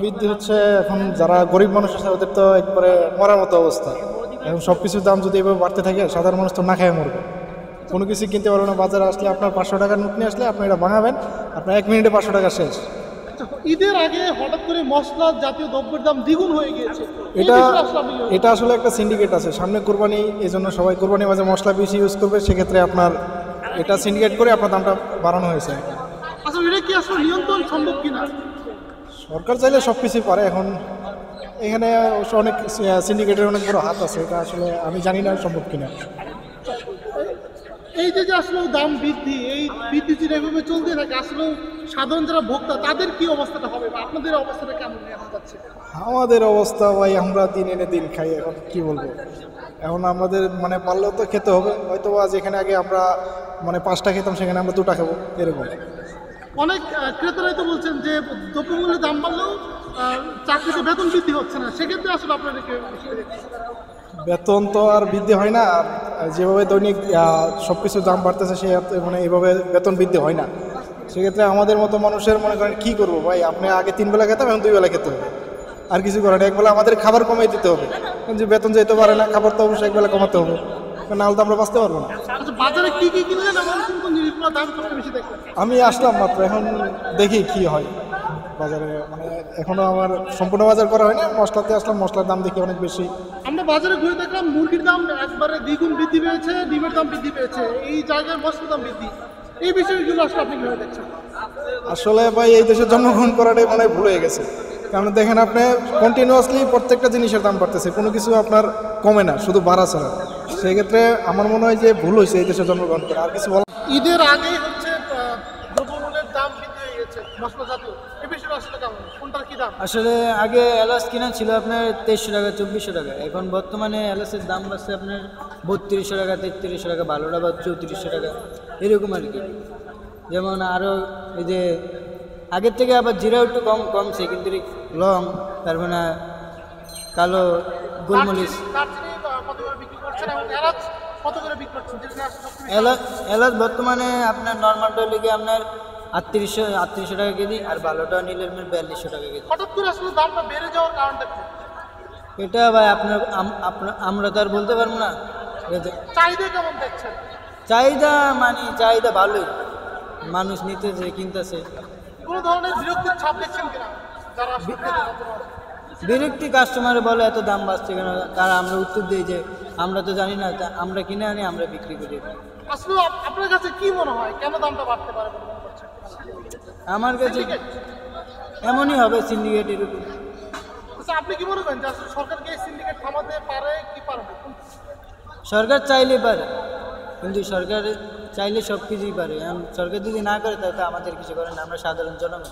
বৃদ্ধি হচ্ছে এখন যারা গরিব মানুষ আছে ওদের তো একবারে মরার মতো অবস্থা। এখন সব কিছুর দাম যদি এভাবে বাড়তে থাকে সাধারণ মানুষ তো না খেয়ে মরবে, কোনো কিছু কিনতে পারবে না। বাজারে আসলে আপনার 500 টাকার নোট নিয়ে আসলে আপনি এটা ভাঙাবেন, আপনার 1 মিনিটে 500 টাকা শেষ। আচ্ছা, ঈদের আগে হঠাৎ করে মশলা জাতীয় দ্রব্যের দাম দ্বিগুণ হয়ে গিয়েছে। এটা এটা আসলে একটা সিন্ডিকেট আছে, সামনে কোরবানি, এই জন্য সবাই কোরবানি মাঝে মশলা বেশি ইউজ করবে, সেক্ষেত্রে আপনার এটা সিন্ডিকেট করে আপনার দামটা বাড়ানো হয়েছে। আচ্ছা, এটা কি আসলে নিয়ন্ত্রণ সম্ভব কিনা? সরকার চাইলে সব কিছুই পারে। এখন এখানে অবশ্য অনেক সিন্ডিকেটের অনেক বড় হাত আছে, এটা আসলে আমি জানি না সম্ভব কিনা। এই যে যে আসলে দাম বৃদ্ধি, এই বৃদ্ধি যদি এভাবে চলতে থাকে আসলে সাধারণ যারা ভোক্তা তাদের কি অবস্থাটা হবে বা আপনাদের অবস্থাটা কেমন এখন যাচ্ছে? আমাদের অবস্থা ভাই, আমরা দিন এনে দিন খাই, এখন কি বলবো। এখন আমাদের মানে পারলেও তো খেতে হবে, হয়তো আজ এখানে আগে আমরা মানে 5টা খেতাম, সেখানে আমরা 2টা খাবো, এরকম। অনেক ক্রেতারাই তো বলছেন যে দ্রব্যমূল্যের দাম বাড়লেও চাকরিতে বেতন বৃদ্ধি হচ্ছে না, সেক্ষেত্রে আসলে আপনাদেরকে বেতন তো আর বৃদ্ধি হয় না, আর যেভাবে দৈনিক সব কিছুর দাম বাড়তেছে সে মানে এইভাবে বেতন বৃদ্ধি হয় না। সেক্ষেত্রে আমাদের মতো মানুষের মনে করেন কী করবো ভাই, আপনি আগে 3 বেলা খেতাম, এখন 2 বেলা খেতে হবে, আর কিছু করেন। একবেলা আমাদের খাবার কমিয়ে দিতে হবে, যে বেতন যেতে পারে না, খাবার তো অবশ্যই একবেলা কমাতে হবে, নাহলে তো আমরা বাঁচতে পারবো না। আচ্ছা, বাজারে কি কি কিনলেন এবং কোন জিনিসগুলো দাম সবচেয়ে বেশি দেখলেন? আমি আসলাম মাত্র, এখন দেখি কি হয় বাজারে। মানে এখনো আমার সম্পূর্ণ বাজার করা হয়নি, মশলাতে আসলাম, মশলার দাম দেখি অনেক বেশি। আমরা বাজারে ঘুরে দেখলাম মুরগির দাম একবারে দ্বিগুণ বৃদ্ধি পেয়েছে, ডিমের দাম বৃদ্ধি পেয়েছে, এই জায়গায় মশলার দাম বৃদ্ধি, এই বিষয়গুলো আসলে আপনি কিভাবে দেখছেন? আসলে ভাই এই দেশে জন্মগ্রহণ করাটাই মনে হয় ভুল হয়ে গেছে। কারণ দেখেন আপনি কন্টিনিউয়াসলি প্রত্যেকটা জিনিসের দাম বাড়তেছে, কোনো কিছু আপনার কমে না, শুধু বাড়া ছাড়া। সেক্ষেত্রে আমার মনে হয় যে ভুল হয়েছে এই দেশে জন্মগ্রহণ করা, আর কিছু বলা। ঈদের আগেই হচ্ছে দ্রব্যমূল্যের দাম বৃদ্ধি হয়ে গেছে মশলা জাতীয়, এই বিষয়টা আসলে কেমন, কোনটার কি দাম? আসলে আগে এলাচ কিনা ছিল আপনার 2300 টাকা 2400 টাকা, এখন বর্তমানে এলাচের দাম বাড়ছে আপনার 3200 টাকা 3300 টাকা, ভালোটা বা 3400 টাকা, এরকম আর কি। যেমন আরও এই যে আগের থেকে আবার জিরাও একটু কমছে, কিন্তু লং, তারপরে না কালো গোলমরিচ। দারচিনি কত করে বিক্রি করছেন এবং এলাচ কত করে বিক্রি করছেন, যেটা আসলে সবচেয়ে বেশি? এলাচ বর্তমানে আপনার নর্মালটা লিগে আপনার 3800 টাকা কেজি, আর ভালোটা নিলে আপনার 4200 টাকা কেজি। হঠাৎ করে আসলে দামটা বেড়ে যাওয়ার কারণটা কি? এটা ভাই আমরা তো আর বলতে পারবো না। চাহিদা কেমন দেখছেন? চাহিদা ভালোই, মানুষ নিতেছে, কিনতেছে। কোনো ধরনের বিরক্তির ছাপ দেখছেন কিনা যারা আসলে খেতে পারছে না? বিরক্তি কাস্টমারে বলে এত দাম বাড়ছে কেন, তারা আমরা উত্তর দিই যে আমরা তো জানি না, আমরা কিনে আনি, আমরা বিক্রি করি। আসলে আপনার কাছে কি মনে হয় কেন দামটা বাড়তে পারে বলে মনে করছেন? আমার কাছে এমনই হবে, সিন্ডিকেটের উপর। আচ্ছা, আপনি কি মনে করেন যে আসলে সরকারকে এই সিন্ডিকেট থামাতে পারে কি পারে না? সরকার চাইলে পারে, কিন্তু সরকার চাইলে সব কিছুই পারে। সরকার যদি না করে তাহলে তো আমাদের কিছু করে না, আমরা সাধারণ জনগণ।